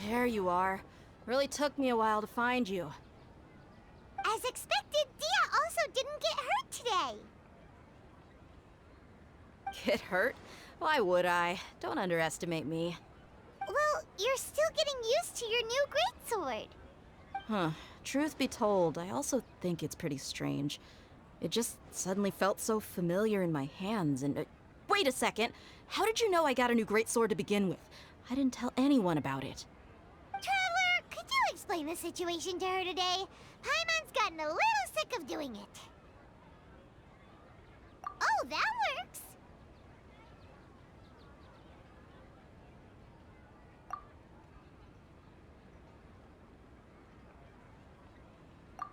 There you are. Really took me a while to find you. As expected, Dia also didn't get hurt today. Get hurt? Why would I? Don't underestimate me. Well, you're still getting used to your new greatsword. Huh. Truth be told, I also think it's pretty strange. It just suddenly felt so familiar in my hands and... wait a second! How did you know I got a new greatsword to begin with? I didn't tell anyone about it. Traveler, could you explain the situation to her today? Paimon's gotten a little sick of doing it. Oh, that works.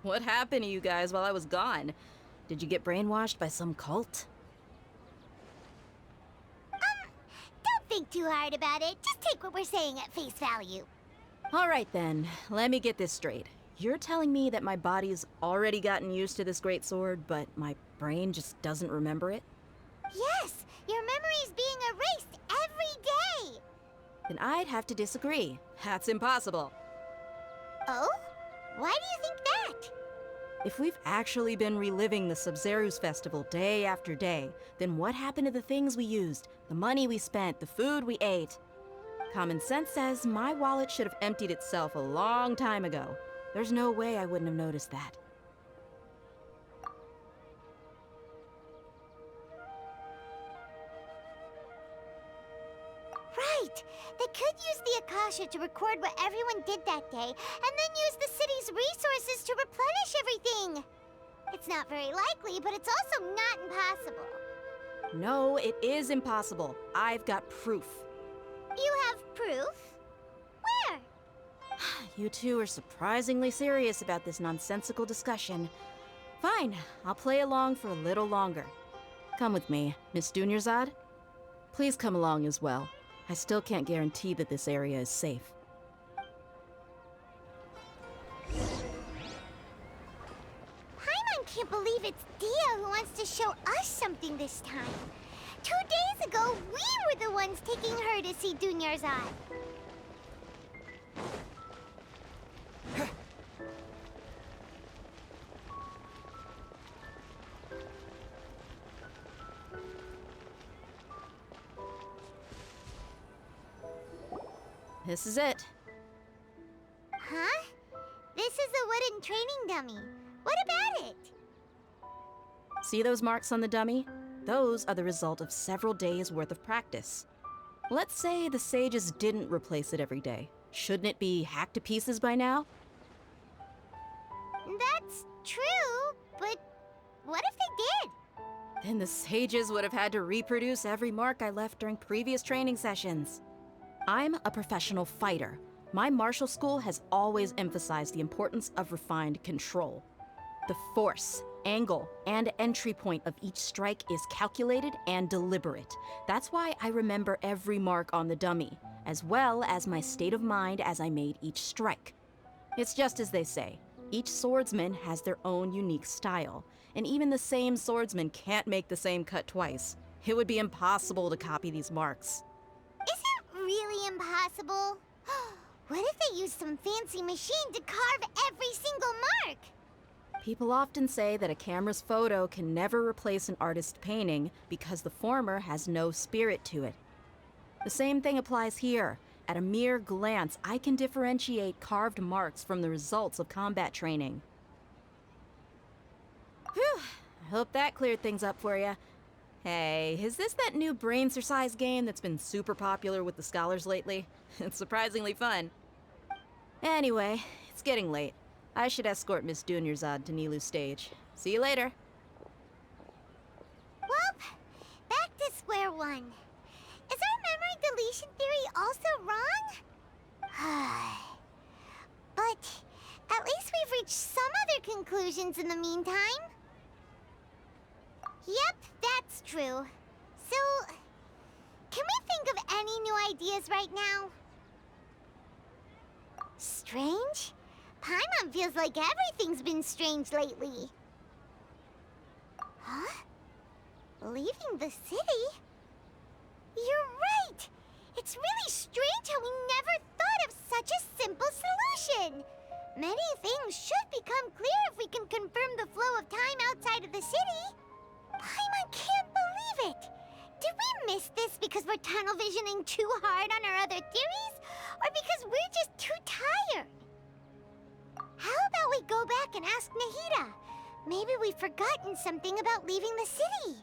What happened to you guys while I was gone? Did you get brainwashed by some cult? Don't think too hard about it. Just take what we're saying at face value. Alright then, let me get this straight. You're telling me that my body's already gotten used to this greatsword, but my brain just doesn't remember it? Yes, your memory's being erased every day. Then I'd have to disagree. That's impossible. Oh? Why do you think that? If we've actually been reliving the Sumeru's festival day after day, then what happened to the things we used, the money we spent, the food we ate? Common sense says my wallet should have emptied itself a long time ago. There's no way I wouldn't have noticed that. Right! They could use the Akasha to record what everyone did that day, and then use the city's resources to replenish everything! It's not very likely, but it's also not impossible. No, it is impossible. I've got proof. You have proof? Where? You two are surprisingly serious about this nonsensical discussion. Fine, I'll play along for a little longer. Come with me, Miss Dunyarzad. Please come along as well. I still can't guarantee that this area is safe. Paimon can't believe it's Dia who wants to show us something this time. 2 days ago, we were the ones taking her to see Dunyarzad. This is it. Huh? This is a wooden training dummy. What about it? See those marks on the dummy? Those are the result of several days' worth of practice. Let's say the sages didn't replace it every day. Shouldn't it be hacked to pieces by now? That's true, but what if they did? Then the sages would have had to reproduce every mark I left during previous training sessions. I'm a professional fighter. My martial school has always emphasized the importance of refined control. The force, angle, and entry point of each strike is calculated and deliberate. That's why I remember every mark on the dummy, as well as my state of mind as I made each strike. It's just as they say, each swordsman has their own unique style, and even the same swordsman can't make the same cut twice. It would be impossible to copy these marks. Is it really impossible? What if they used some fancy machine to carve every single mark? People often say that a camera's photo can never replace an artist's painting because the former has no spirit to it. The same thing applies here. At a mere glance, I can differentiate carved marks from the results of combat training. Whew, I hope that cleared things up for you. Hey, is this that new brain exercise game that's been super popular with the scholars lately? It's surprisingly fun. Anyway, it's getting late. I should escort Miss Dunyarzad to Nilu's stage. See you later. Well, back to square one. Is our memory deletion theory also wrong? But at least we've reached some other conclusions in the meantime. Yep, that's true. So, can we think of any new ideas right now? Strange? Paimon feels like everything's been strange lately. Huh? Leaving the city? You're right! It's really strange how we never thought of such a question. Many things should become clear if we can confirm the flow of time outside of the city. Paimon can't believe it. Did we miss this because we're tunnel visioning too hard on our other theories? Or because we're just too tired? How about we go back and ask Nahida? Maybe we've forgotten something about leaving the city.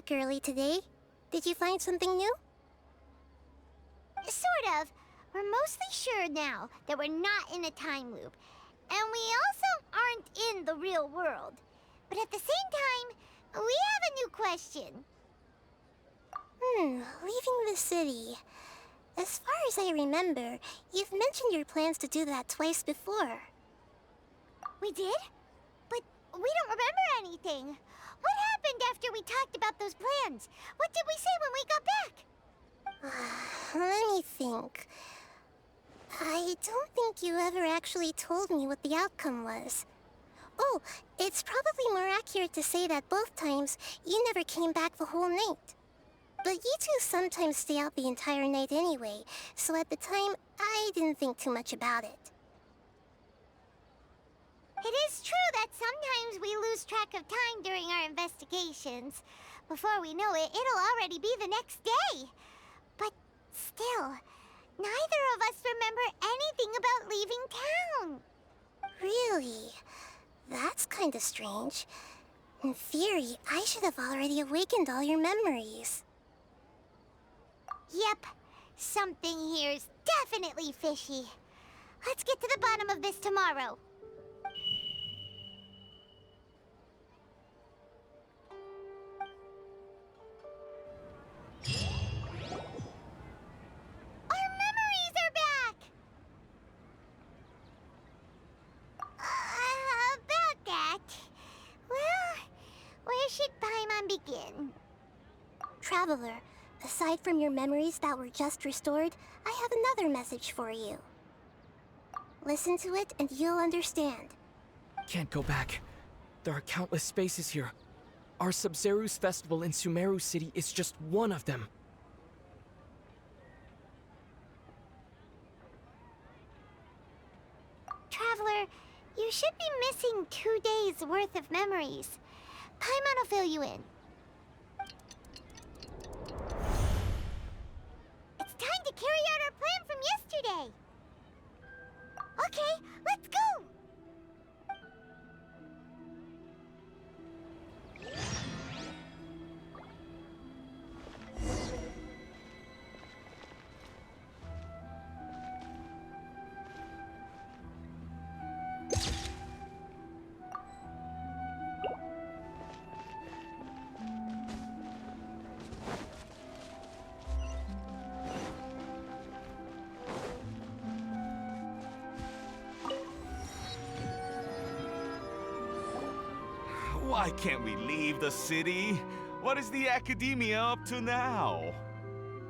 Early today. Did you find something new? Sort of. We're mostly sure now that we're not in a time loop. And we also aren't in the real world. But at the same time, we have a new question. Leaving the city. As far as I remember, you've mentioned your plans to do that twice before. We did? But we don't remember anything. What happened after we talked about those plans? What did we say when we got back? Let me think. I don't think you ever actually told me what the outcome was. Oh, it's probably more accurate to say that both times you never came back the whole night. But you two sometimes stay out the entire night anyway, so at the time, I didn't think too much about it. It is true that sometimes we lose track of time during our investigations. Before we know it, it'll already be the next day. But still, neither of us remember anything about leaving town. Really? That's kinda strange. In theory, I should have already awakened all your memories. Yep, something here's definitely fishy. Let's get to the bottom of this tomorrow. Our memories are back! About that. Well, where should Paimon begin? Traveler, aside from your memories that were just restored, I have another message for you. Listen to it and you'll understand. Can't go back. There are countless spaces here. Our Sub-Zeru's festival in Sumeru City is just one of them. Traveler, you should be missing 2 days worth of memories. Paimon will fill you in. It's time to carry out our plan from yesterday. Okay, let's go! Why can't we leave the city? What is the academia up to now?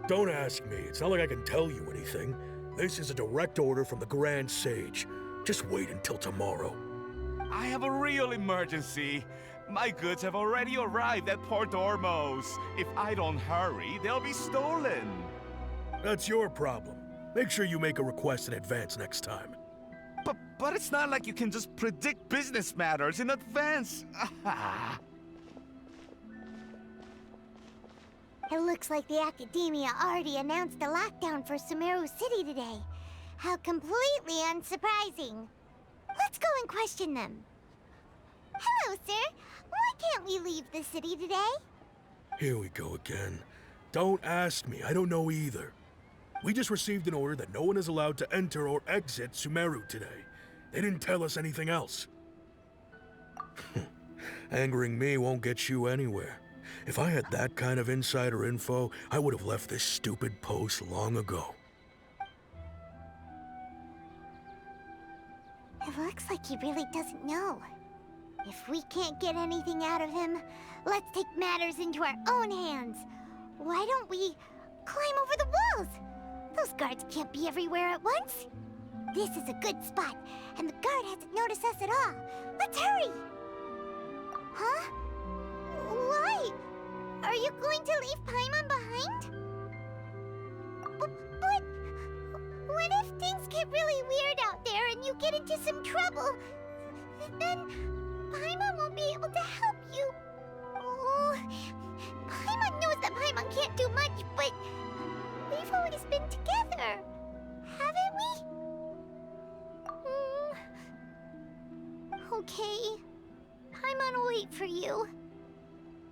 Don't ask me. It's not like I can tell you anything. This is a direct order from the Grand Sage. Just wait until tomorrow. I have a real emergency. My goods have already arrived at Port Ormos. If I don't hurry, they'll be stolen. That's your problem. Make sure you make a request in advance next time. But it's not like you can just predict business matters in advance. It looks like the Academia already announced a lockdown for Sumeru City today. How completely unsurprising. Let's go and question them. Hello, sir. Why can't we leave the city today? Here we go again. Don't ask me. I don't know either. We just received an order that no one is allowed to enter or exit Sumeru today. They didn't tell us anything else. Angering me won't get you anywhere. If I had that kind of insider info, I would have left this stupid post long ago. It looks like he really doesn't know. If we can't get anything out of him, let's take matters into our own hands. Why don't we climb over the walls? Those guards can't be everywhere at once. This is a good spot, and the guard hasn't noticed us at all. Let's hurry! Huh? Why? Are you going to leave Paimon behind? But what if things get really weird out there and you get into some trouble? Then Paimon won't be able to help you. Oh, Paimon knows that Paimon can't do much, but we've always been together, haven't we? Okay. Paimon will wait for you.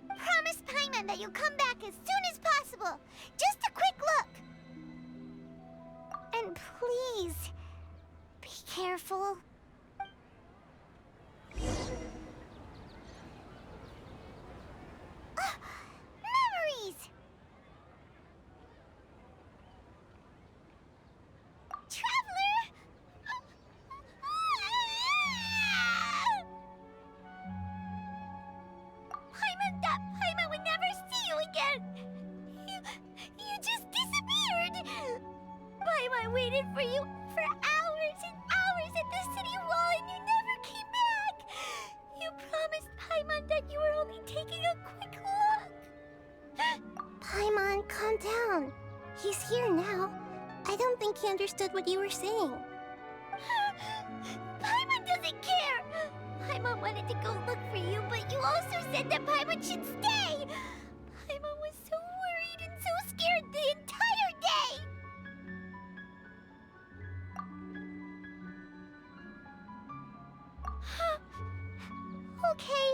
Promise Paimon that you'll come back as soon as possible. Just a quick look. And please, be careful. Memories! Traveler! Paimon would never see you again! You just disappeared! Paimon waited for you for hours and hours at the city wall and you never came back! You promised Paimon that you were only taking a quick look! Paimon, calm down. He's here now. I don't think he understood what you were saying. Paimon doesn't care! Paimon wanted to go look for you, but you also said that Paimon should stay! Paimon was so worried and so scared the entire day! Okay.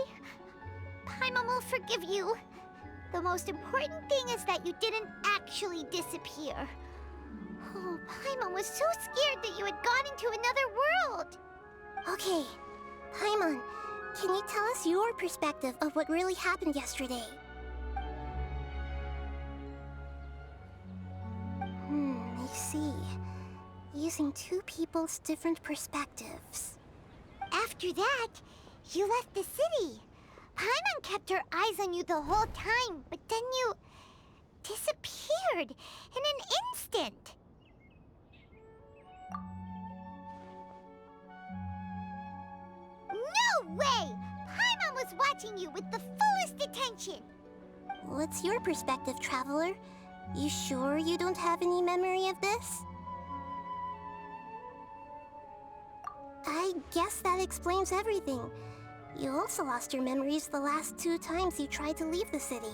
Paimon will forgive you. The most important thing is that you didn't actually disappear. Oh, Paimon was so scared that you had gone into another world! Okay, Paimon, can you tell us your perspective of what really happened yesterday? I see. Using two people's different perspectives. After that, you left the city. Paimon kept her eyes on you the whole time, but then you disappeared in an instant. No way! Paimon was watching you with the fullest attention. What's your perspective, Traveler? You sure you don't have any memory of this? I guess that explains everything. You also lost your memories the last 2 times you tried to leave the city.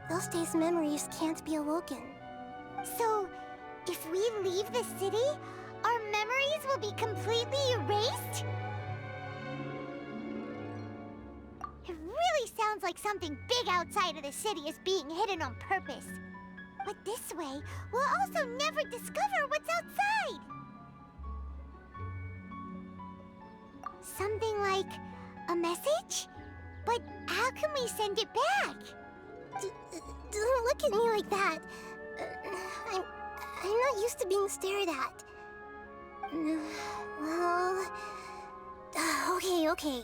Those days' memories can't be awoken. So, if we leave the city, our memories will be completely erased? It really sounds like something big outside of the city is being hidden on purpose. But this way, we'll also never discover what's outside. Something like a message? But how can we send it back? Don't look at me like that. I'm not used to being stared at. Well... Okay.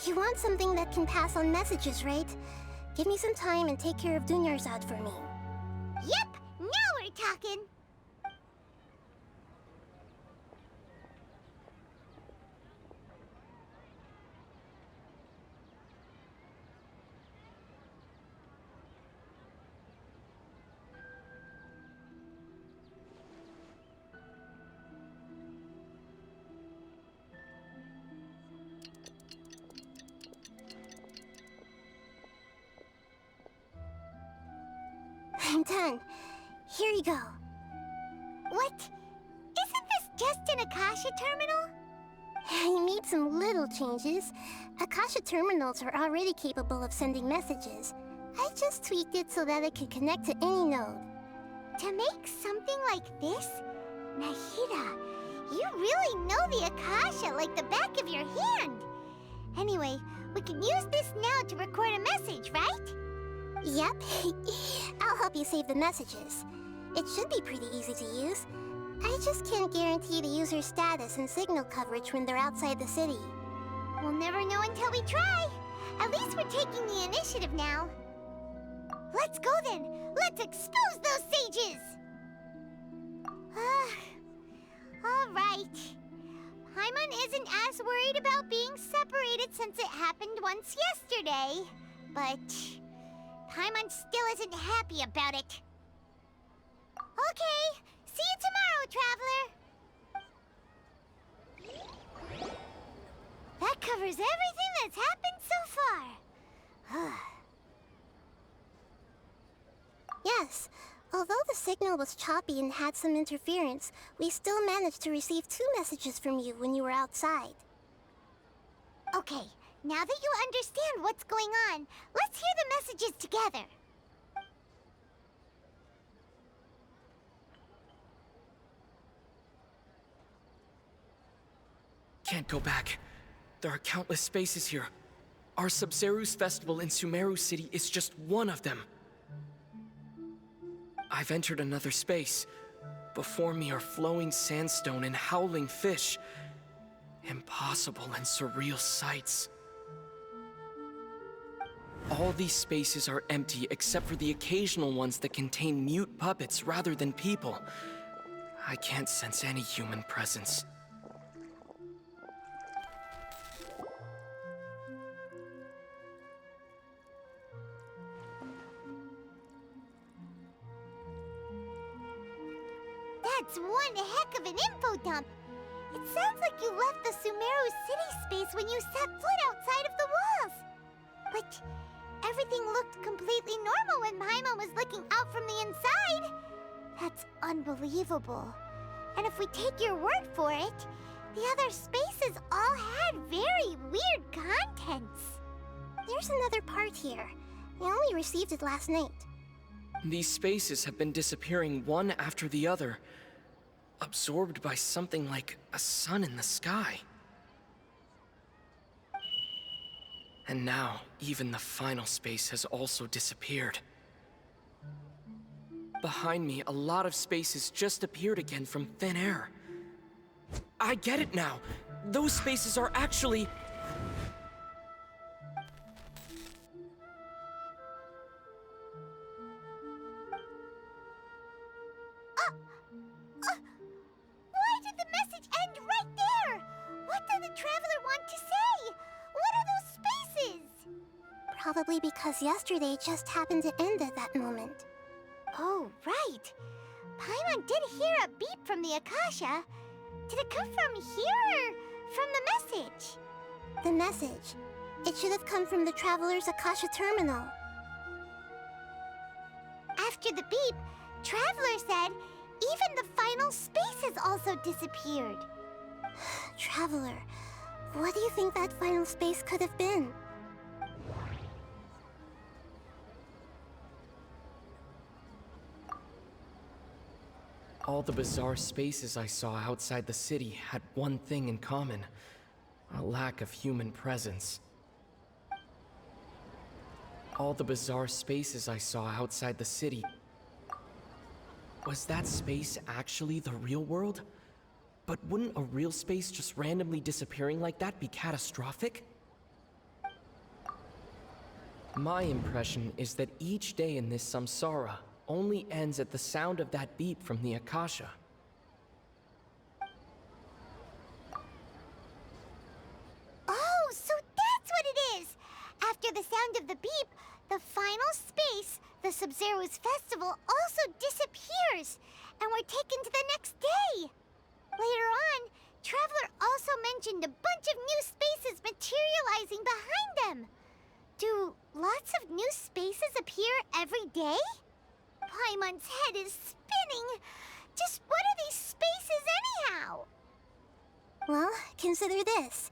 You want something that can pass on messages, right? Give me some time and take care of Dunyarzad for me. Yep, now we're talking. I'm done. Here you go. What? Isn't this just an Akasha terminal? I made some little changes. Akasha terminals are already capable of sending messages. I just tweaked it so that it could connect to any node. To make something like this? Nahida, you really know the Akasha like the back of your hand. Anyway, we can use this now to record a message, right? Yep. I'll help you save the messages. It should be pretty easy to use. I just can't guarantee the user's status and signal coverage when they're outside the city. We'll never know until we try. At least we're taking the initiative now. Let's go then. Let's expose those sages. All right. Paimon isn't as worried about being separated since it happened once yesterday. But Paimon still isn't happy about it. Okay, see you tomorrow, Traveler. That covers everything that's happened so far. Yes, although the signal was choppy and had some interference, we still managed to receive 2 messages from you when you were outside. Okay, now that you understand what's going on, let's hear the messages together. Can't go back. There are countless spaces here. Our Sub-Zeru's festival in Sumeru City is just one of them. I've entered another space. Before me are flowing sandstone and howling fish. Impossible and surreal sights. All these spaces are empty except for the occasional ones that contain mute puppets rather than people. I can't sense any human presence. That's one heck of an info dump. It sounds like you left the Sumeru city space when you set foot outside of the walls. But everything looked completely normal when Paimon was looking out from the inside. That's unbelievable. And if we take your word for it, the other spaces all had very weird contents. There's another part here. I only received it last night. These spaces have been disappearing one after the other, absorbed by something like a sun in the sky. And now, even the final space has also disappeared. Behind me, a lot of spaces just appeared again from thin air. I get it now! Those spaces are actually... Why did the message end right there? What did the Traveler want to say? What are those spaces? Probably because yesterday just happened to end at that moment. Oh, right. Paimon did hear a beep from the Akasha. Did it come from here or from the message? The message. It should have come from the Traveler's Akasha terminal. After the beep, Traveler said even the final spaces also disappeared. Traveler, what do you think that final space could have been? All the bizarre spaces I saw outside the city had one thing in common: a lack of human presence. All the bizarre spaces I saw outside the city... Was that space actually the real world? But wouldn't a real space just randomly disappearing like that be catastrophic? My impression is that each day in this samsara only ends at the sound of that beep from the Akasha. Oh, so that's what it is! After the sound of the beep, the final space, the Sub-Zeru's festival, also disappears, and we're taken to the next day. Later on, Traveler also mentioned a bunch of new spaces materializing behind them. Do lots of new spaces appear every day? Paimon's head is spinning. Just what are these spaces anyhow? Well, consider this.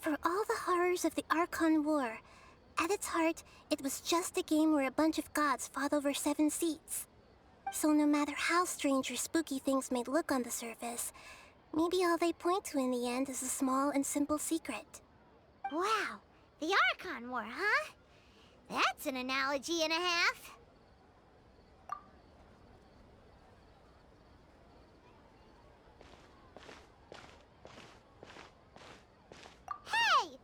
For all the horrors of the Archon War, at its heart, it was just a game where a bunch of gods fought over 7 seats. So no matter how strange or spooky things may look on the surface, maybe all they point to in the end is a small and simple secret. Wow, the Archon War, huh? That's an analogy and a half. Hey!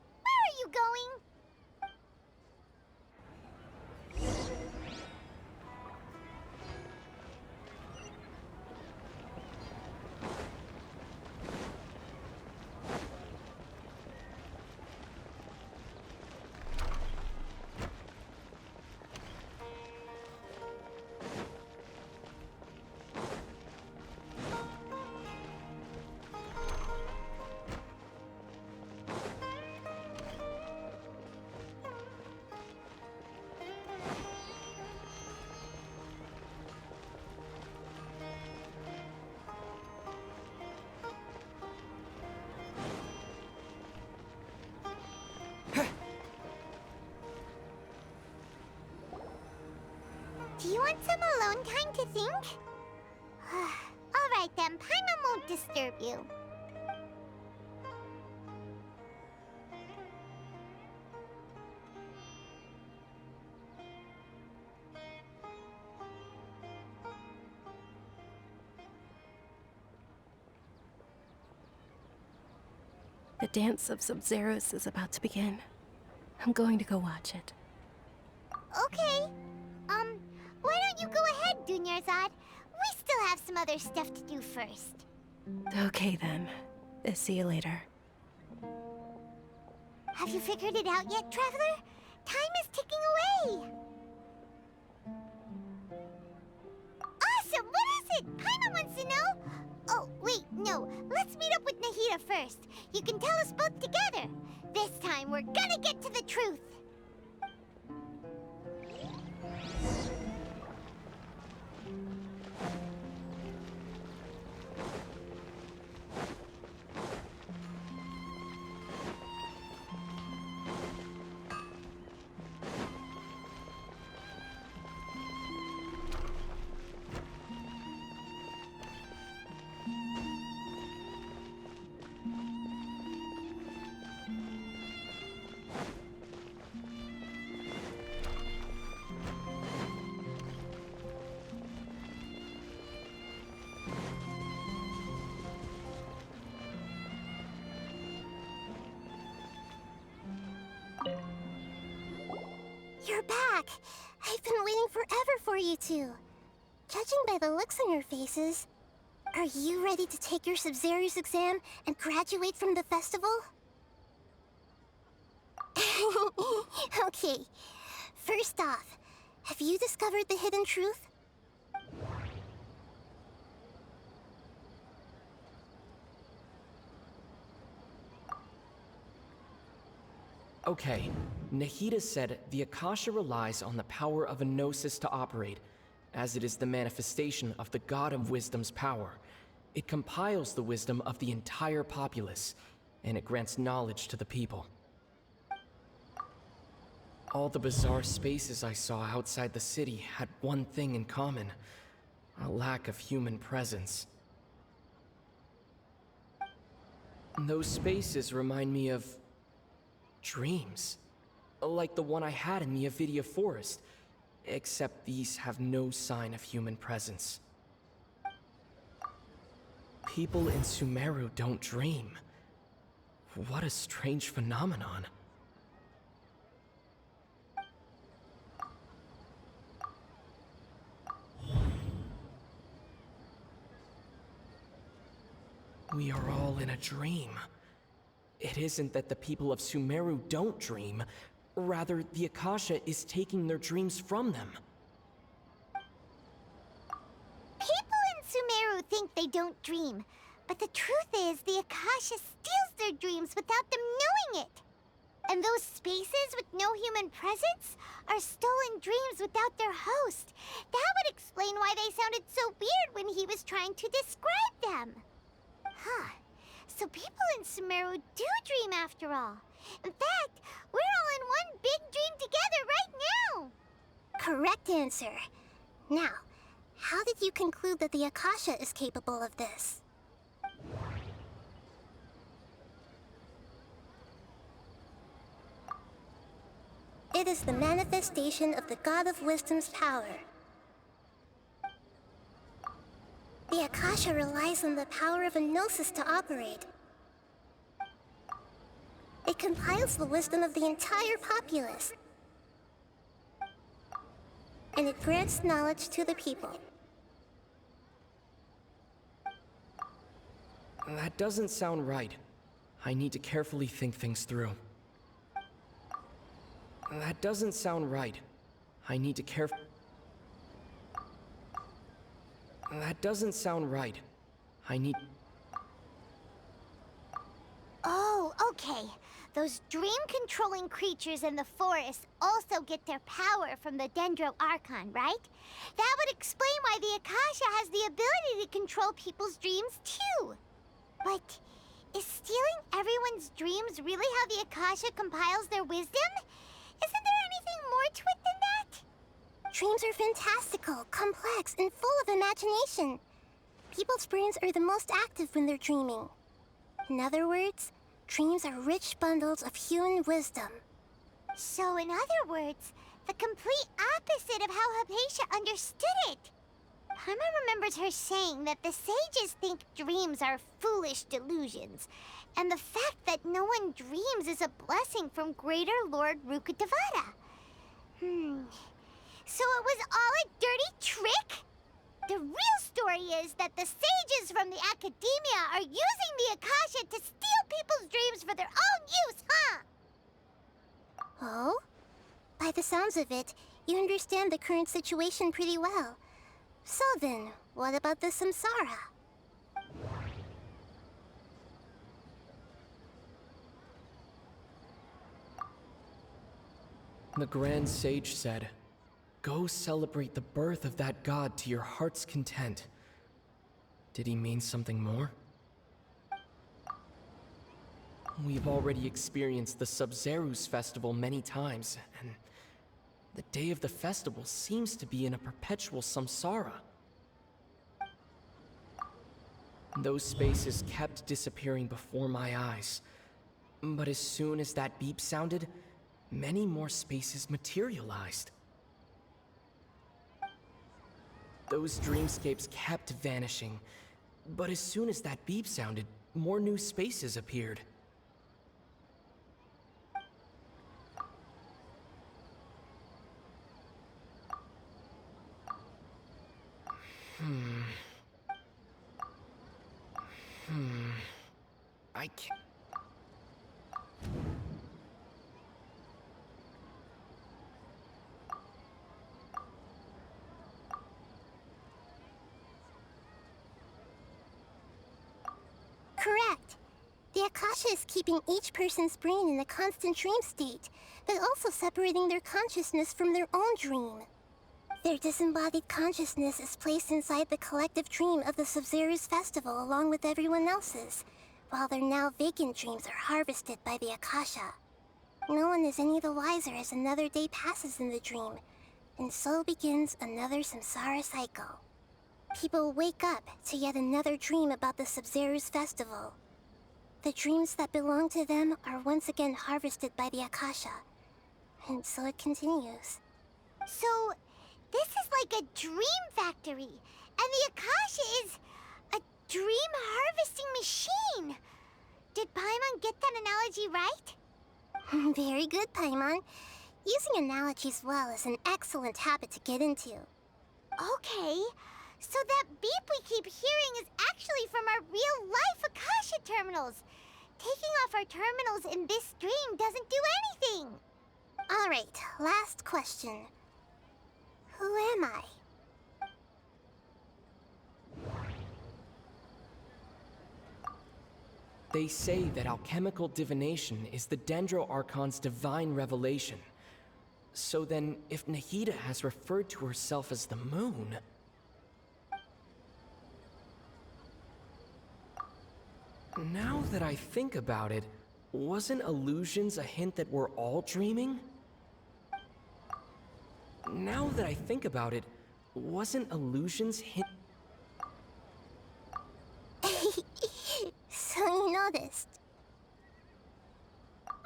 Do you want some alone time to think? Alright then, Paimon won't disturb you. The dance of Sub-Zeros is about to begin. I'm going to go watch it. Okay. Why don't you go ahead, Dunyarzad? We still have some other stuff to do first. Okay then. See you later. Have you figured it out yet, Traveler? Time is ticking away! Awesome! What is it? Paimon wants to know! Oh, wait, no. Let's meet up with Nahida first. You can tell us both together. This time, we're gonna get to the truth. You're back! I've been waiting forever for you two. Judging by the looks on your faces, are you ready to take your Sub-Zero's exam and graduate from the festival? Okay. First off, have you discovered the hidden truth? Okay, Nahida said the Akasha relies on the power of a gnosis to operate, as it is the manifestation of the God of Wisdom's power. It compiles the wisdom of the entire populace, and it grants knowledge to the people. All the bizarre spaces I saw outside the city had one thing in common: a lack of human presence. Those spaces remind me of dreams, like the one I had in the Avidia Forest, except these have no sign of human presence. People in Sumeru don't dream. What a strange phenomenon. We are all in a dream. It isn't that the people of Sumeru don't dream, rather the Akasha is taking their dreams from them. People in Sumeru think they don't dream, but the truth is the Akasha steals their dreams without them knowing it. And those spaces with no human presence are stolen dreams without their host. That would explain why they sounded so weird when he was trying to describe them. Huh. So people in Sumeru do dream after all. In fact, we're all in one big dream together right now. Correct answer. Now, how did you conclude that the Akasha is capable of this? It is the manifestation of the God of Wisdom's power. The Akasha relies on the power of a gnosis to operate. It compiles the wisdom of the entire populace. And it grants knowledge to the people. That doesn't sound right. I need to carefully think things through. That doesn't sound right. I need to That doesn't sound right. I need... Oh, okay. Those dream-controlling creatures in the forest also get their power from the Dendro Archon, right? That would explain why the Akasha has the ability to control people's dreams, too. But is stealing everyone's dreams really how the Akasha compiles their wisdom? Isn't there anything more to it than that? Dreams are fantastical, complex, and full of imagination. People's brains are the most active when they're dreaming. In other words, dreams are rich bundles of human wisdom. So, in other words, the complete opposite of how Hypatia understood it. Paimon remembers her saying that the sages think dreams are foolish delusions, and the fact that no one dreams is a blessing from Greater Lord Rukkhadevata. So it was all a dirty trick? The real story is that the sages from the academia are using the Akasha to steal people's dreams for their own use, huh? Oh? By the sounds of it, you understand the current situation pretty well. So then, what about the samsara? The Grand Sage said, "Go celebrate the birth of that god to your heart's content." Did he mean something more? We've already experienced the Sub-Zerus festival many times, and the day of the festival seems to be in a perpetual samsara. Those spaces kept disappearing before my eyes. But as soon as that beep sounded, many more spaces materialized. Those dreamscapes kept vanishing, but as soon as that beep sounded, more new spaces appeared. I can't... Correct. The Akasha is keeping each person's brain in a constant dream state, but also separating their consciousness from their own dream. Their disembodied consciousness is placed inside the collective dream of the Sub-Zerus festival along with everyone else's, while their now vacant dreams are harvested by the Akasha. No one is any the wiser as another day passes in the dream, and so begins another samsara cycle. People wake up to yet another dream about the Sub-Zerus festival. The dreams that belong to them are once again harvested by the Akasha, and so it continues. So, this is like a dream factory, and the Akasha is a dream harvesting machine. Did Paimon get that analogy right? Very good, Paimon. Using analogies well is an excellent habit to get into. Okay, so that beep we keep hearing is actually from our real-life Akasha terminals. Taking off our terminals in this dream doesn't do anything. All right, last question. Who am I? They say that alchemical divination is the Dendro Archon's divine revelation. So then, if Nahida has referred to herself as the moon... Now that I think about it, wasn't illusions a hint that we're all dreaming? Now that I think about it, wasn't illusions hint... So you noticed.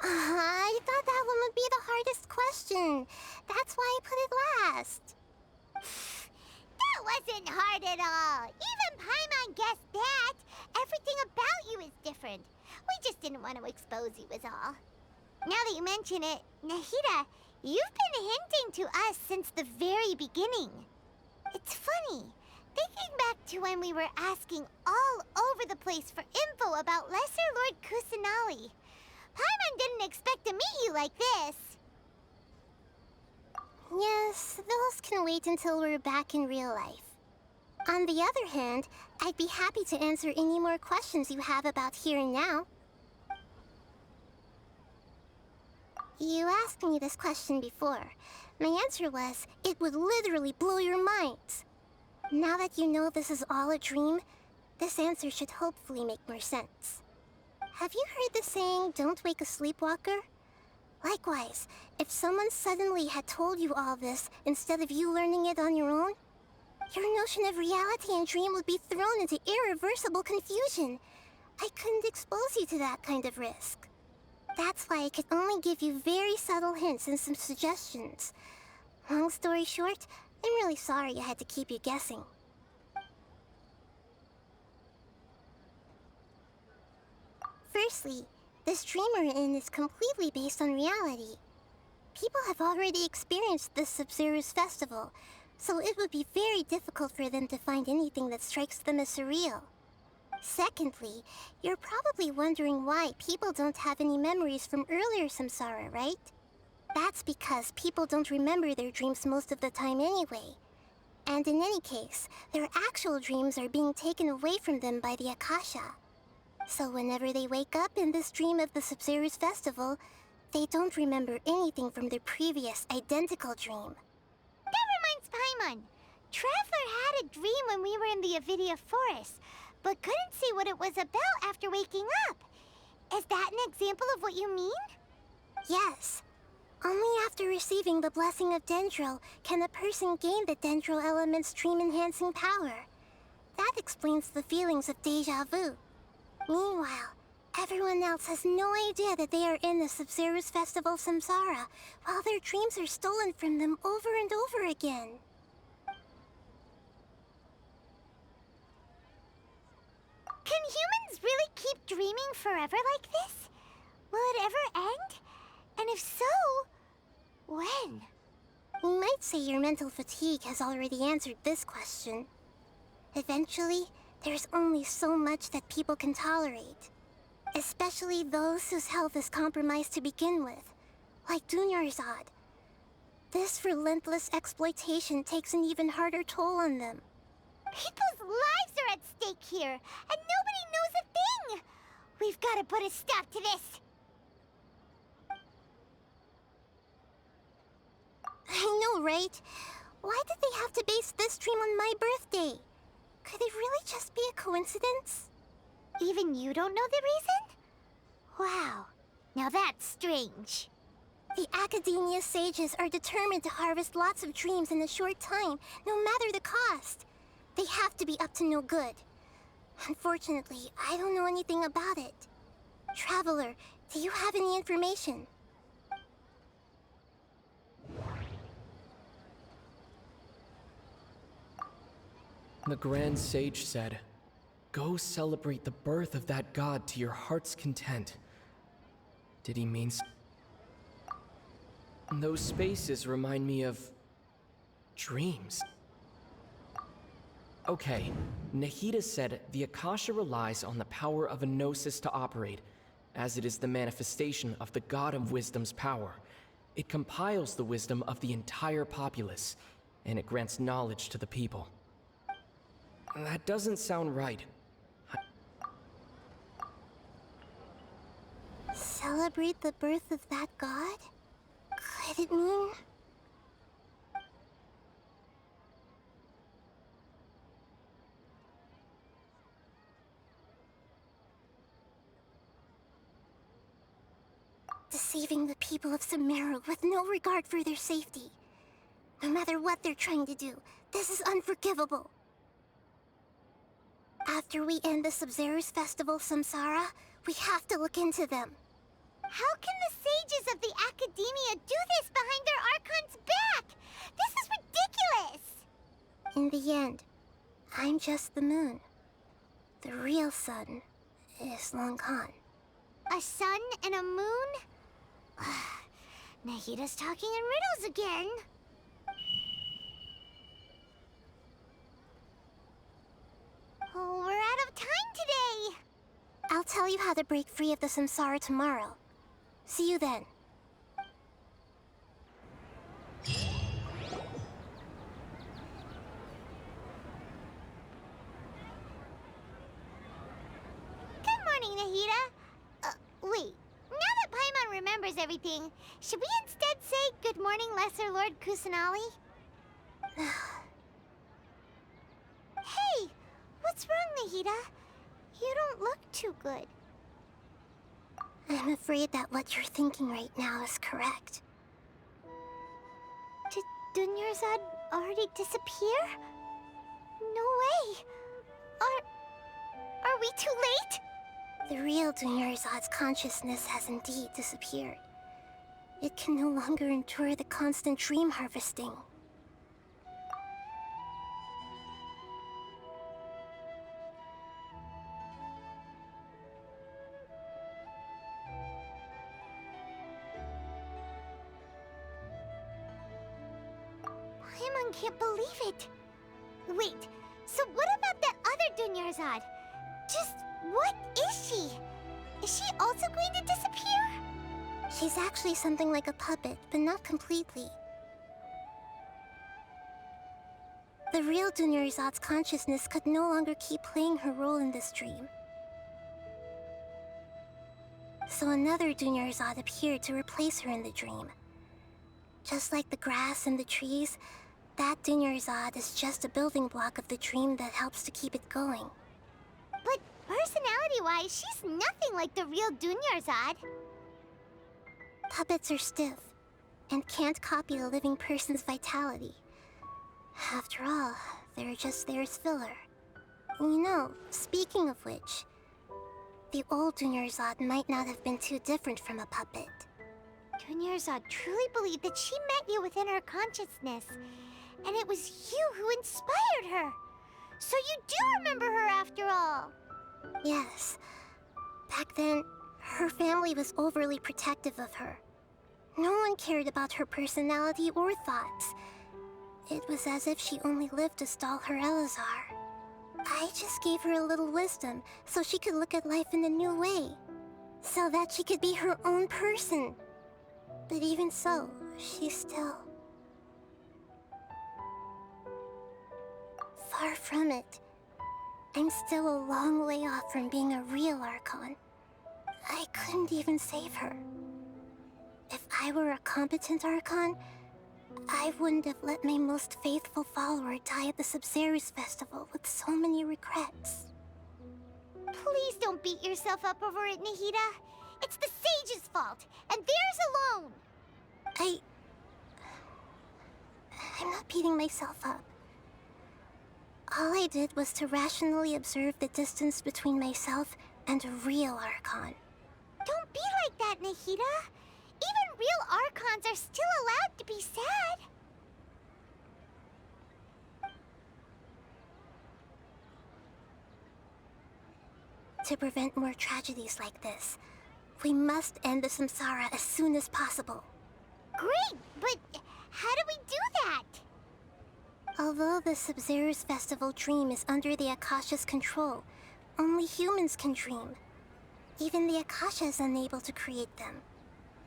I thought that one would be the hardest question. That's why I put it last. That wasn't hard at all. Even Paimon guessed that. Everything about you is different. We just didn't want to expose you is all. Now that you mention it, Nahida, you've been hinting to us since the very beginning. It's funny. Thinking back to when we were asking all over the place for info about Lesser Lord Kusanali, Paimon didn't expect to meet you like this. Yes, those can wait until we're back in real life. On the other hand, I'd be happy to answer any more questions you have about here and now. You asked me this question before. My answer was, it would literally blow your minds. Now that you know this is all a dream, this answer should hopefully make more sense. Have you heard the saying, "Don't wake a sleepwalker"? Likewise, if someone suddenly had told you all this instead of you learning it on your own, your notion of reality and dream would be thrown into irreversible confusion. I couldn't expose you to that kind of risk. That's why I could only give you very subtle hints and some suggestions. Long story short, I'm really sorry I had to keep you guessing. Firstly, this dream we're in is completely based on reality. People have already experienced this Sub-Zero's festival, so it would be very difficult for them to find anything that strikes them as surreal. Secondly, you're probably wondering why people don't have any memories from earlier samsara, right? That's because people don't remember their dreams most of the time anyway. And in any case, their actual dreams are being taken away from them by the Akasha. So whenever they wake up in this dream of the Sub-Zero's festival, they don't remember anything from their previous identical dream. That reminds Paimon. Traveler had a dream when we were in the Avidia forest, but couldn't see what it was about after waking up. Is that an example of what you mean? Yes. Only after receiving the blessing of Dendro can a person gain the Dendro element's dream-enhancing power. That explains the feelings of deja vu. Meanwhile, everyone else has no idea that they are in the Sub-Zero's festival samsara, while their dreams are stolen from them over and over again. Can humans really keep dreaming forever like this? Will it ever end? And if so, when? You might say your mental fatigue has already answered this question. Eventually, there's only so much that people can tolerate. Especially those whose health is compromised to begin with, like Dunyarzad. This relentless exploitation takes an even harder toll on them. People's lives are at stake here, and nobody knows a thing! We've got to put a stop to this! I know, right? Why did they have to base this dream on my birthday? Could it really just be a coincidence? Even you don't know the reason? Wow, now that's strange. The Academia sages are determined to harvest lots of dreams in a short time, no matter the cost. They have to be up to no good. Unfortunately, I don't know anything about it. Traveler, do you have any information? The Grand Sage said, "Go celebrate the birth of that god to your heart's content." Did he mean... Those spaces remind me of... dreams. Okay, Nahida said the Akasha relies on the power of a gnosis to operate, as it is the manifestation of the God of Wisdom's power. It compiles the wisdom of the entire populace, and it grants knowledge to the people. That doesn't sound right. Celebrate the birth of that god? Could it mean... deceiving the people of Sumeru with no regard for their safety. No matter what they're trying to do, this is unforgivable. After we end the Sub-Zero's festival samsara, we have to look into them. How can the sages of the Academia do this behind their Archon's back? This is ridiculous! In the end, I'm just the moon. The real sun is long gone. A sun and a moon? Nahida's talking in riddles again. Oh, we're out of time today! I'll tell you how to break free of the samsara tomorrow. See you then. Good morning, Nahida. Wait. Now that Paimon remembers everything, should we instead say good morning, Lesser Lord Kusanali? Hey! What's wrong, Nahida? You don't look too good. I'm afraid that what you're thinking right now is correct. Did Dunyarzad already disappear? No way! Are we too late? The real Dunyarzad's consciousness has indeed disappeared. It can no longer endure the constant dream harvesting. Paimon can't believe it. Wait, so what about that other Dunyarzad? Just what is she? Is she also going to disappear? She's actually something like a puppet, but not completely. The real Dunyarzad's consciousness could no longer keep playing her role in this dream. So another Dunyarzad appeared to replace her in the dream. Just like the grass and the trees, that Dunyarzad is just a building block of the dream that helps to keep it going. But personality-wise, she's nothing like the real Dunyarzad. Puppets are stiff, and can't copy a living person's vitality. After all, they're just there as filler. You know, speaking of which, the old Dunyarzad might not have been too different from a puppet. Dunyarzad truly believed that she met you within her consciousness, and it was you who inspired her. So you do remember her after all. Yes. Back then, her family was overly protective of her. No one cared about her personality or thoughts. It was as if she only lived to stall her Elazar. I just gave her a little wisdom so she could look at life in a new way. So that she could be her own person. But even so, she's still... far from it. I'm still a long way off from being a real Archon. I couldn't even save her. If I were a competent Archon, I wouldn't have let my most faithful follower die at the Subzerus festival with so many regrets. Please don't beat yourself up over it, Nahida. It's the sage's fault, and theirs alone. I'm not beating myself up. All I did was to rationally observe the distance between myself and a real Archon. Don't be like that, Nahida. Even real Archons are still allowed to be sad. To prevent more tragedies like this, we must end the samsara as soon as possible. Great, but how do we do that? Although the Subzerus Festival dream is under the Akasha's control, only humans can dream. Even the Akasha is unable to create them.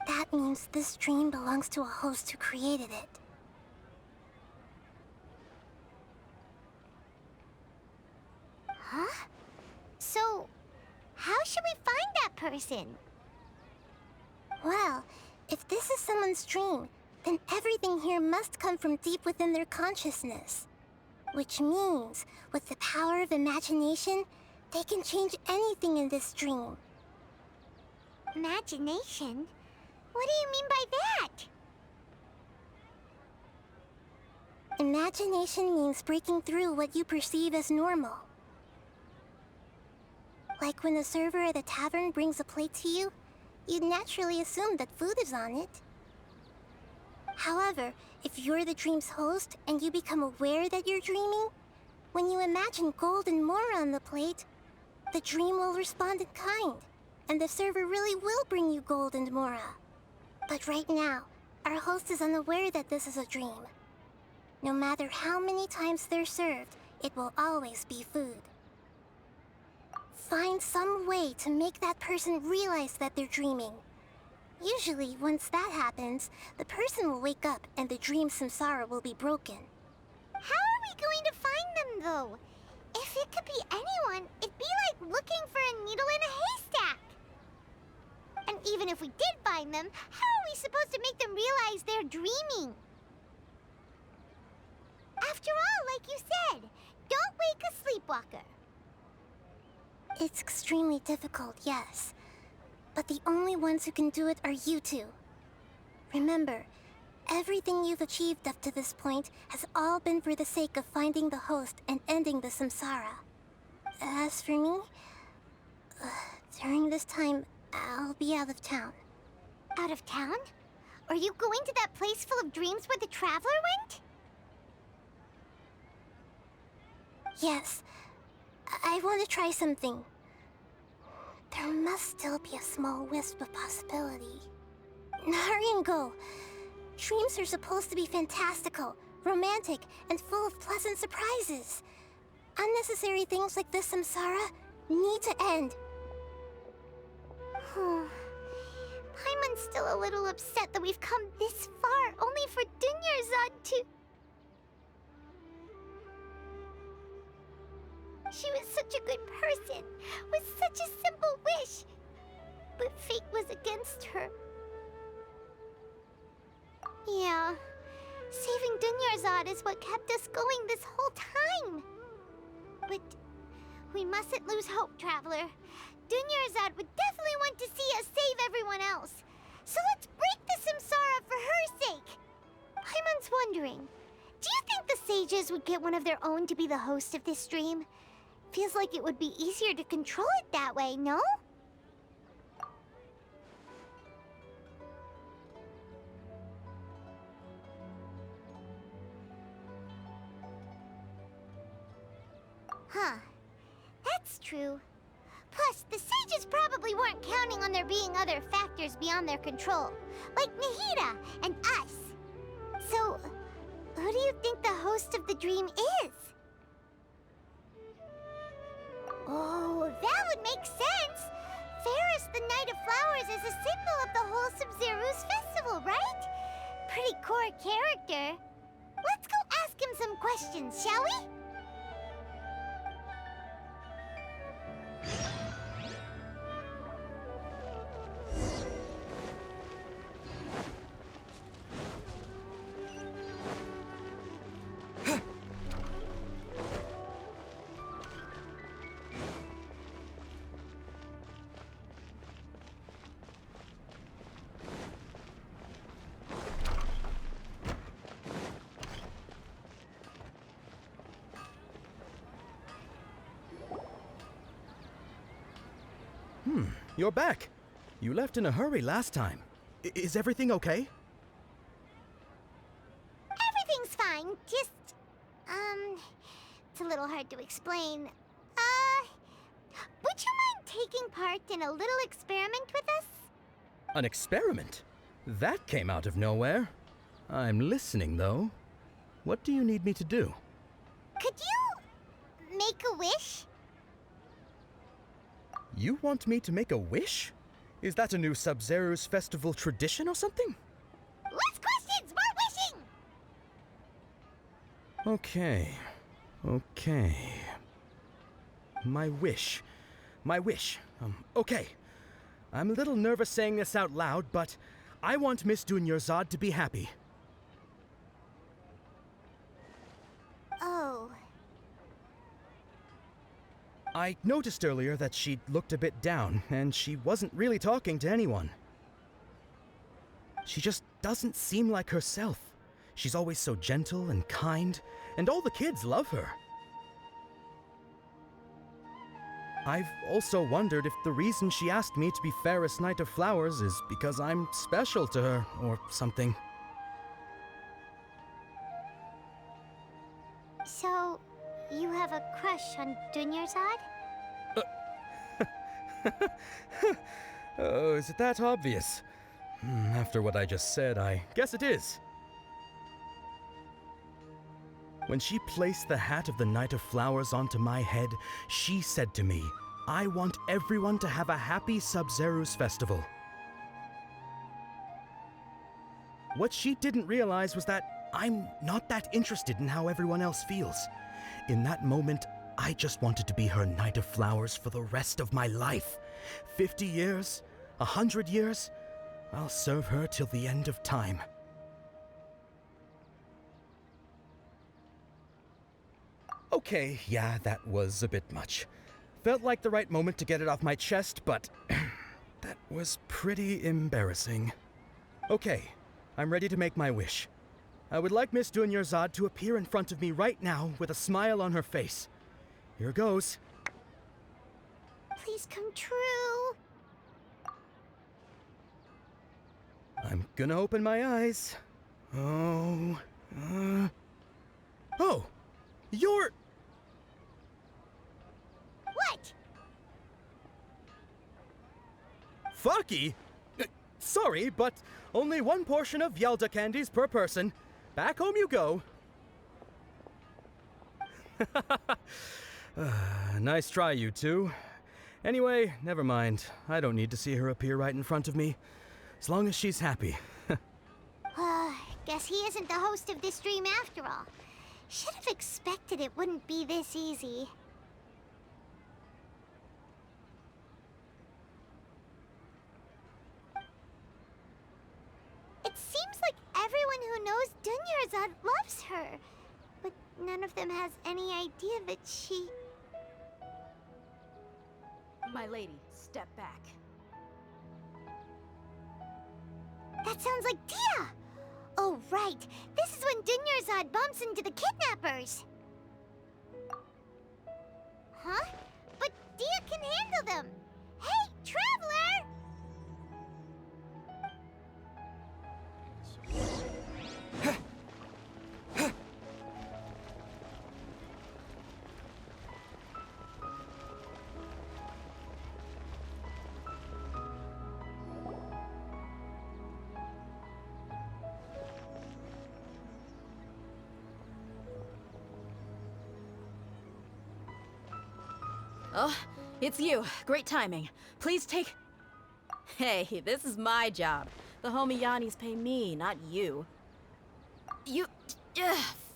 That means this dream belongs to a host who created it. Huh? So, how should we find that person? Well, if this is someone's dream, then everything here must come from deep within their consciousness. Which means, with the power of imagination, they can change anything in this dream. Imagination? What do you mean by that? Imagination means breaking through what you perceive as normal. Like when a server at a tavern brings a plate to you, you'd naturally assume that food is on it. However, if you're the dream's host and you become aware that you're dreaming, when you imagine gold and mora on the plate, the dream will respond in kind, and the server really will bring you gold and mora. But right now, our host is unaware that this is a dream. No matter how many times they're served, it will always be food. Find some way to make that person realize that they're dreaming. Usually, once that happens, the person will wake up and the dream samsara will be broken. How are we going to find them, though? If it could be anyone, it'd be like looking for a needle in a haystack. And even if we did find them, how are we supposed to make them realize they're dreaming? After all, like you said, don't wake a sleepwalker. It's extremely difficult, yes. But the only ones who can do it are you two. Remember, everything you've achieved up to this point has all been for the sake of finding the host and ending the samsara. As for me, during this time, I'll be out of town. Out of town? Are you going to that place full of dreams where the Traveler went? Yes, I want to try something. There must still be a small wisp of possibility. Hurry and go. Dreams are supposed to be fantastical, romantic, and full of pleasant surprises. Unnecessary things like this samsara need to end. Paimon's still a little upset that we've come this far only for Dunyarzad to... She was such a good person, with such a simple wish. But fate was against her. Yeah, saving Dunyarzad is what kept us going this whole time. But we mustn't lose hope, Traveler. Dunyarzad would definitely want to see us save everyone else. So let's break the samsara for her sake. Paimon's wondering, do you think the sages would get one of their own to be the host of this dream? Feels like it would be easier to control it that way, no? Huh. That's true. Plus, the sages probably weren't counting on there being other factors beyond their control, like Nahida and us. So, who do you think the host of the dream is? Oh, that would make sense! Ferris, the Knight of Flowers, is a symbol of the whole Sub-Zero's festival, right? Pretty core character. Let's go ask him some questions, shall we? You're back. You left in a hurry last time. Is everything okay? Everything's fine, just... it's a little hard to explain. Would you mind taking part in a little experiment with us? An experiment? That came out of nowhere. I'm listening, though. What do you need me to do? Could you... make a wish? You want me to make a wish? Is that a new Sub-Zero's festival tradition or something? Less questions, more wishing! Okay. My wish. Okay. I'm a little nervous saying this out loud, but I want Miss Dunyarzad to be happy. Oh. I noticed earlier that she looked a bit down, and she wasn't really talking to anyone. She just doesn't seem like herself. She's always so gentle and kind, and all the kids love her. I've also wondered if the reason she asked me to be Fairest Knight of Flowers is because I'm special to her, or something. So, you have a crush on Dunyarzad? Oh, is it that obvious? After what I just said, I guess it is. When she placed the hat of the Knight of Flowers onto my head, she said to me, I want everyone to have a happy Sub-Zero's festival. What she didn't realize was that I'm not that interested in how everyone else feels. In that moment, I just wanted to be her Knight of Flowers for the rest of my life. 50 years, 100 years, I'll serve her till the end of time. Okay, yeah, that was a bit much. Felt like the right moment to get it off my chest, but That was pretty embarrassing. Okay, I'm ready to make my wish. I would like Miss Dunyarzad to appear in front of me right now with a smile on her face. Here goes. Please come true. I'm gonna open my eyes. Oh, oh, you're... What? Fucky? Sorry, but only one portion of Yelda candies per person. Back home you go. Nice try, you two. Anyway, never mind. I don't need to see her appear right in front of me. As long as she's happy. Guess he isn't the host of this dream after all. Should have expected it wouldn't be this easy. It seems like everyone who knows Dunyarzad loves her. But none of them has any idea that she... My lady, step back. That sounds like Dia! Oh, right. This is when Dunyarzad bumps into the kidnappers. Huh? But Dia can handle them. Hey, Traveler! Oh, it's you. Great timing. Please take... Hey, this is my job. The homie Yanni's pay me, not you. You...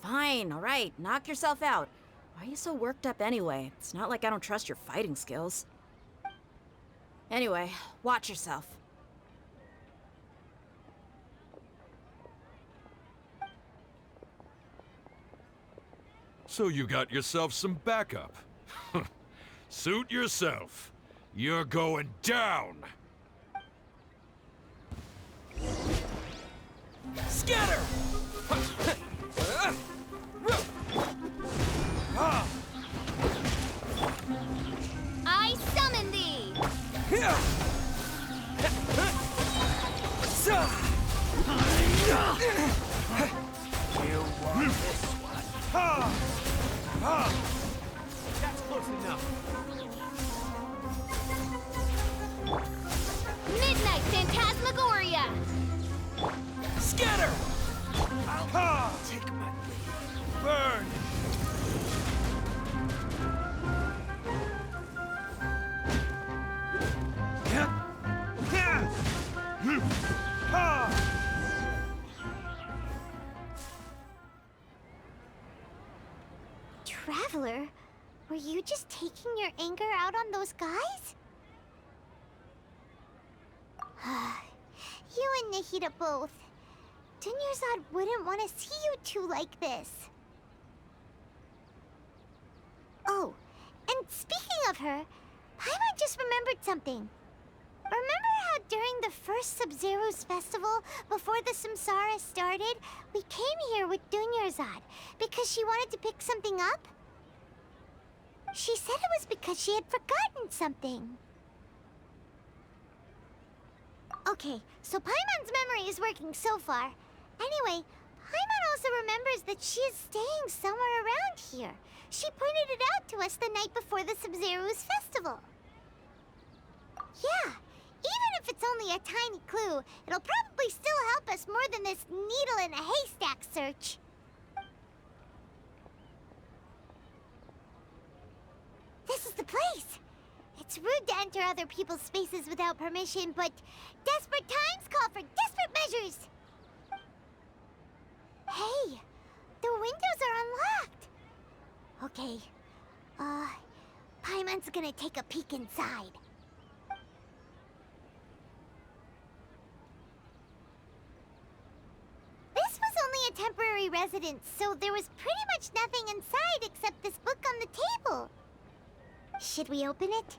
fine, all right. Knock yourself out. Why are you so worked up anyway? It's not like I don't trust your fighting skills. Anyway, watch yourself. So you got yourself some backup. Suit yourself. You're going down. Scatter! I summon thee! You want this one? That's close enough. Midnight Phantasmagoria! Scatter! I'll take my leave. Burn! Traveler, were you just taking your anger out on those guys? You and Nahida both. Dunyarzad wouldn't want to see you two like this. Oh, and speaking of her, Paimon just remembered something. Remember how during the first Sub-Zero's festival, before the Samsara started, we came here with Dunyarzad because she wanted to pick something up? She said it was because she had forgotten something. Okay, so Paimon's memory is working so far. Anyway, Paimon also remembers that she is staying somewhere around here. She pointed it out to us the night before the Sub-Zero's festival. Yeah, even if it's only a tiny clue, it'll probably still help us more than this needle in a haystack search. This is the place. It's rude to enter other people's spaces without permission, but desperate times call for desperate measures. Hey, the windows are unlocked. Okay, Paimon's gonna take a peek inside. This was only a temporary residence, so there was pretty much nothing inside except this book on the table. Should we open it?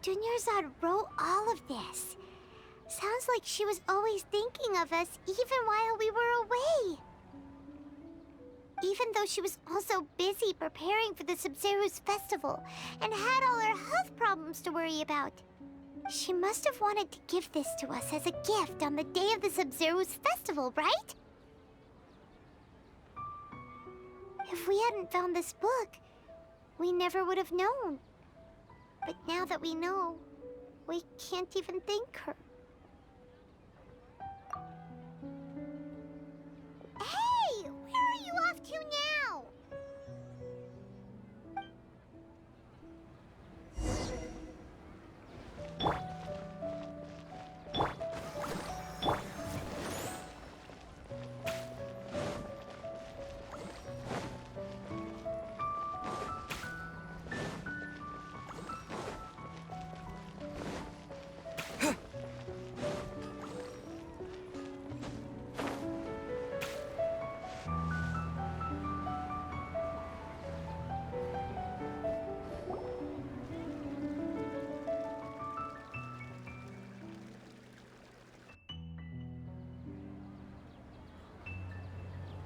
Dunyarzad wrote all of this. Sounds like she was always thinking of us even while we were away. Even though she was also busy preparing for the Sub-Zero's festival and had all her health problems to worry about. She must have wanted to give this to us as a gift on the day of the Sub-Zero's festival, right? If we hadn't found this book, we never would have known. But now that we know, we can't even thank her. Hey! Where are you off to now?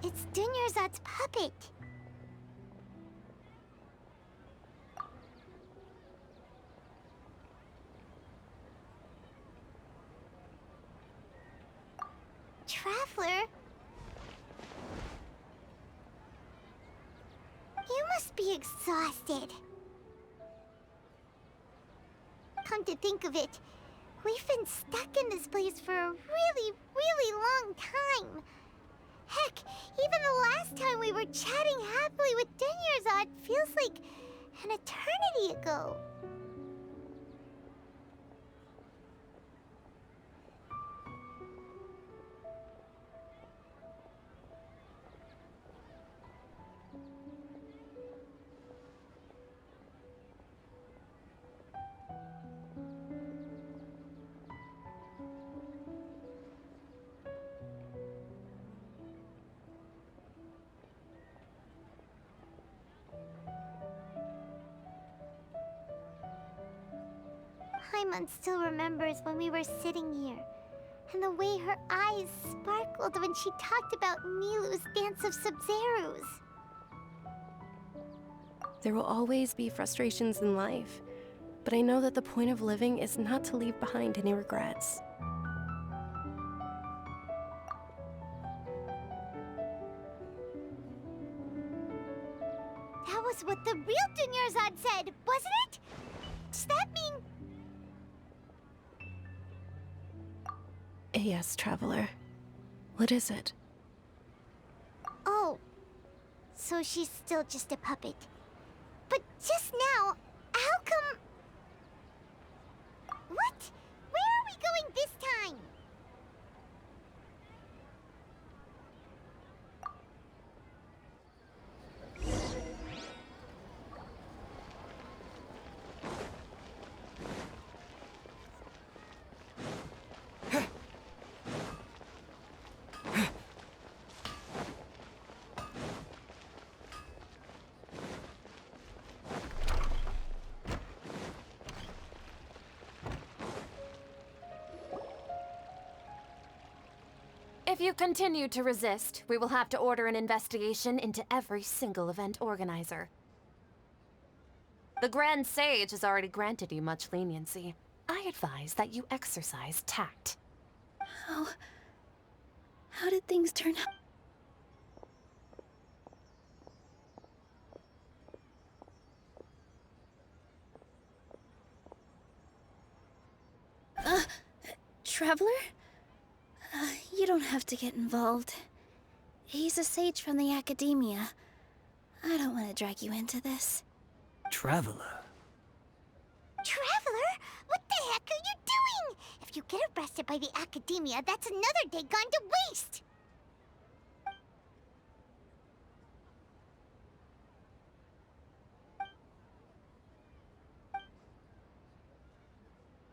It's Dunyarzad's puppet. Traveler? You must be exhausted. Come to think of it, we've been stuck in this place for a really, really long time. Heck, even the last time we were chatting happily with Dunyarzad feels like an eternity ago. Paimon still remembers when we were sitting here, and the way her eyes sparkled when she talked about Nilou's Dance of Sub-Zeros. There will always be frustrations in life, but I know that the point of living is not to leave behind any regrets. That was what the real Dunyarzad said, wasn't it? Does that mean... Yes, Traveler. What is it? Oh, so she's still just a puppet. But just now, how come... What? Where are we going this time? If you continue to resist, we will have to order an investigation into every single event organizer. The Grand Sage has already granted you much leniency. I advise that you exercise tact. How did things turn out? Traveler? You don't have to get involved. He's a sage from the academia. I don't want to drag you into this. Traveler? Traveler? What the heck are you doing? If you get arrested by the academia, that's another day gone to waste!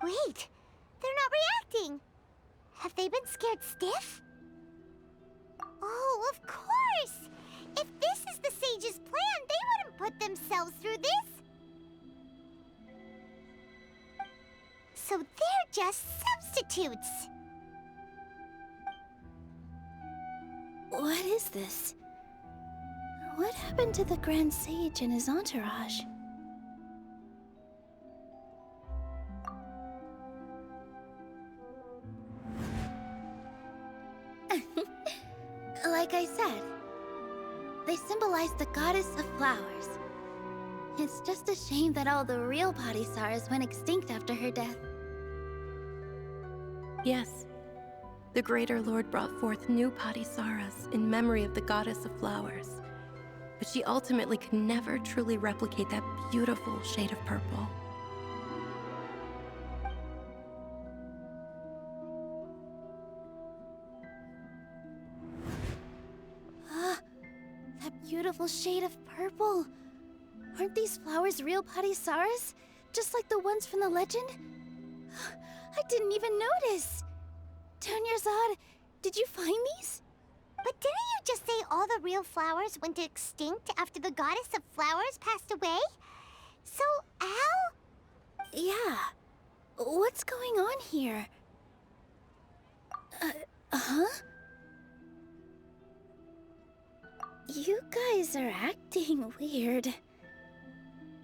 Wait, they're not reacting. Have they been scared stiff? Oh, of course! If this is the Sage's plan, they wouldn't put themselves through this! So they're just substitutes. What is this? What happened to the Grand Sage and his entourage? Like I said, they symbolize the goddess of flowers. It's just a shame that all the real Padisaras went extinct after her death. Yes, the Greater Lord brought forth new Padisaras in memory of the goddess of flowers, but she ultimately could never truly replicate that beautiful shade of purple. That beautiful shade of purple. Aren't these flowers real Padisaras? Just like the ones from the legend? I didn't even notice. Dunyarzad, did you find these? But didn't you just say all the real flowers went extinct after the goddess of flowers passed away? So, how? Yeah. What's going on here? Huh? You guys are acting weird.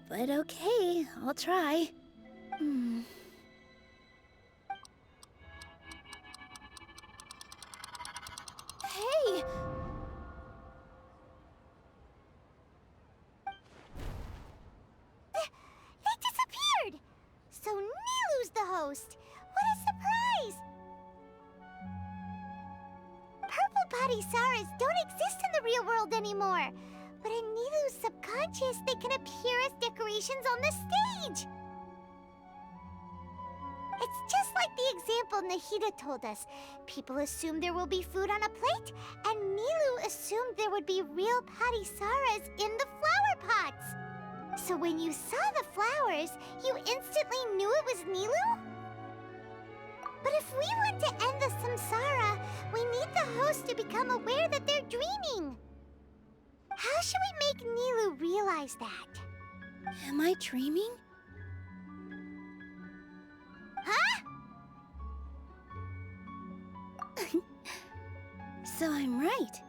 But okay, I'll try. Hey! They disappeared! So Nilu's the host. What a surprise! Purple Padisaras don't exist in the real world anymore. But in Nilu's subconscious, they can appear as decorations on the stage. It's just like the example Nahida told us. People assumed there will be food on a plate, and Nilu assumed there would be real Padisaras in the flower pots. So when you saw the flowers, you instantly knew it was Nilu? But if we want to end the samsara, we need the host to become aware that they're dreaming. How should we make Nilu realize that? Am I dreaming? Huh? So I'm right.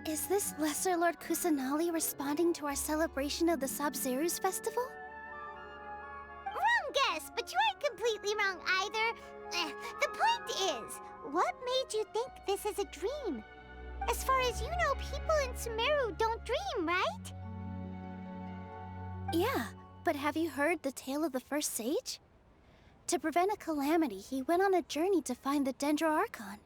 Is this Lesser Lord Kusanali responding to our celebration of the Sabzeruz festival? Wrong guess, but you aren't completely wrong either. The point is, what made you think this is a dream? As far as you know, people in Sumeru don't dream, right? Yeah, but have you heard the tale of the first sage? To prevent a calamity, he went on a journey to find the Archon.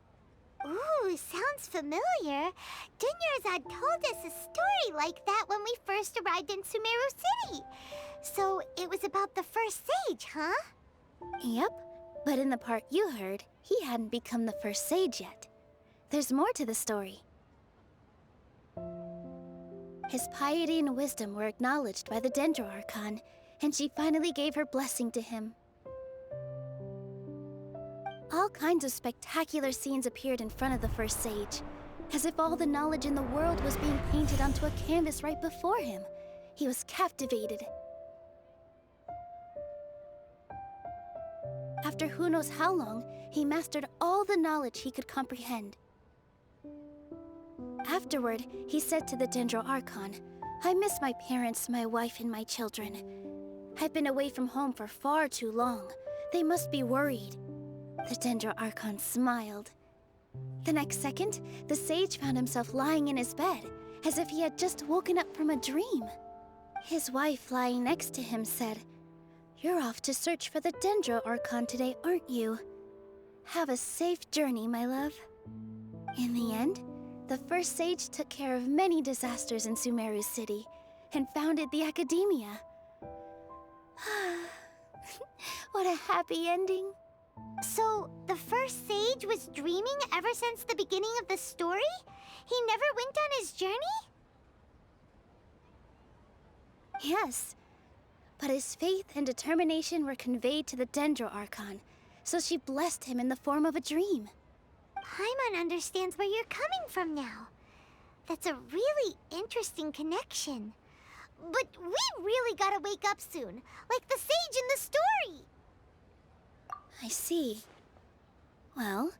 Ooh, sounds familiar. Dunyarzad told us a story like that when we first arrived in Sumeru City. So it was about the first sage, huh? Yep, but in the part you heard, he hadn't become the first sage yet. There's more to the story. His piety and wisdom were acknowledged by the Archon, and she finally gave her blessing to him. All kinds of spectacular scenes appeared in front of the first sage, as if all the knowledge in the world was being painted onto a canvas right before him. He was captivated. After who knows how long, he mastered all the knowledge he could comprehend. Afterward, he said to the Archon, "I miss my parents, my wife, and my children. I've been away from home for far too long. They must be worried." The Archon smiled. The next second, the sage found himself lying in his bed, as if he had just woken up from a dream. His wife, lying next to him, said, "You're off to search for the Archon today, aren't you? Have a safe journey, my love." In the end, the first sage took care of many disasters in Sumeru City, and founded the Academia. What a happy ending. So, the first sage was dreaming ever since the beginning of the story? He never went on his journey? Yes, but his faith and determination were conveyed to the Archon, so she blessed him in the form of a dream. Paimon understands where you're coming from now. That's a really interesting connection. But we really gotta wake up soon, like the sage in the story. I see. Well,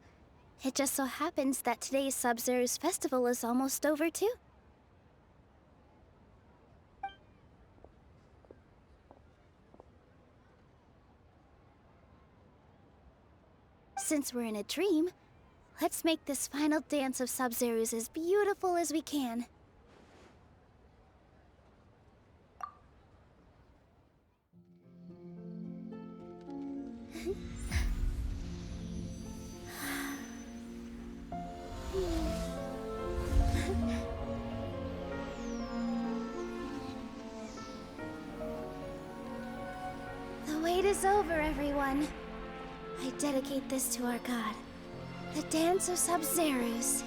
it just so happens that today's Sub-Zero's festival is almost over too. Since we're in a dream, let's make this final dance of Sub-Zero's as beautiful as we can. The wait is over, everyone. I dedicate this to our god, the dance of Sub-Zero's.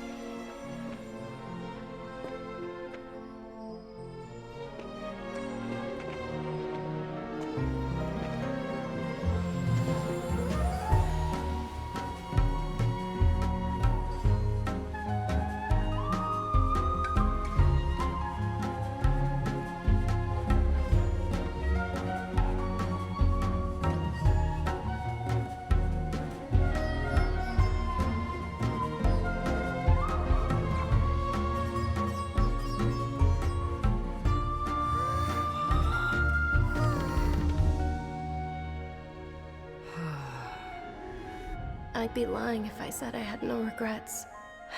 I'd be lying if I said I had no regrets.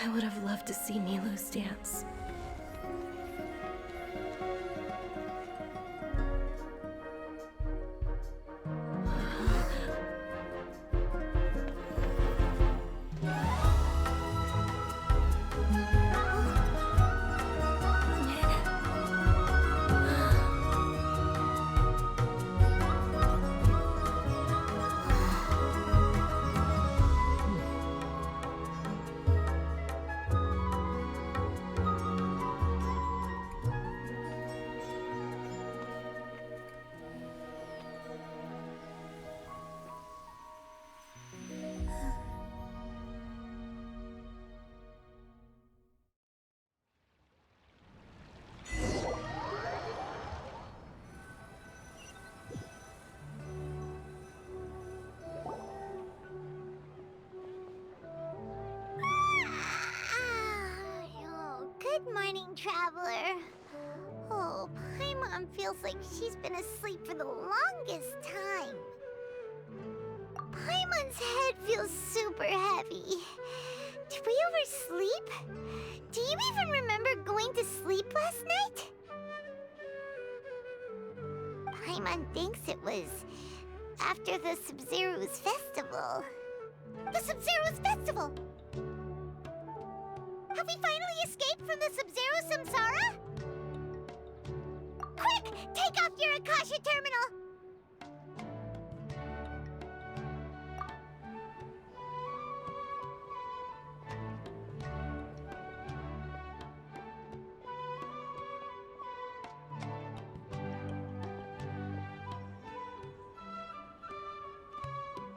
I would have loved to see Nilou's dance. Good morning, traveler. Oh, Paimon feels like she's been asleep for the longest time. Paimon's head feels super heavy. Did we oversleep? Do you even remember going to sleep last night? Paimon thinks it was after the Sub-Zero's festival. The Sub-Zero's festival! Have we finally escaped from the Sub-Zero samsara? Quick! Take off your Akasha terminal!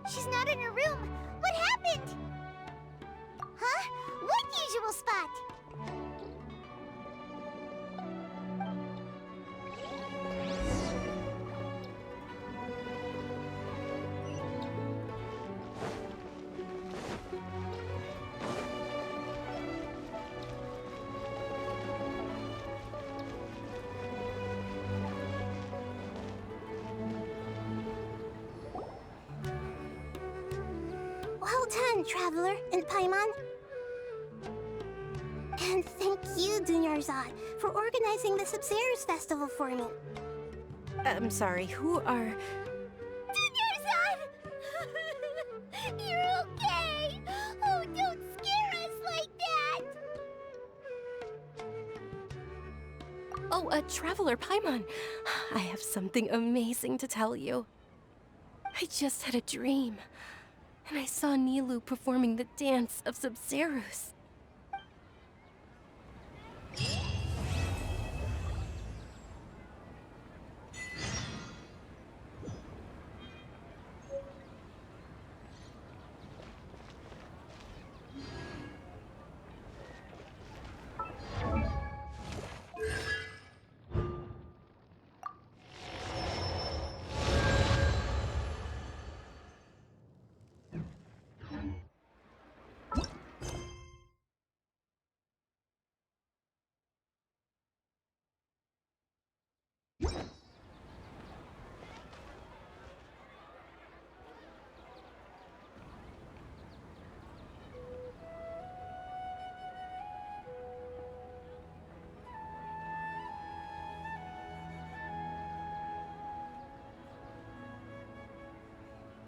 She's not in her room. What happened? Huh? What usual spot? Well done, Traveler and Paimon. And thank you, Dunyarzad, for organizing the Sub-Zero's festival for me. I'm sorry, who are... Dunyarzad! You're okay! Oh, don't scare us like that! Oh, Traveler Paimon. I have something amazing to tell you. I just had a dream, and I saw Nilou performing the dance of Sub-Zero's.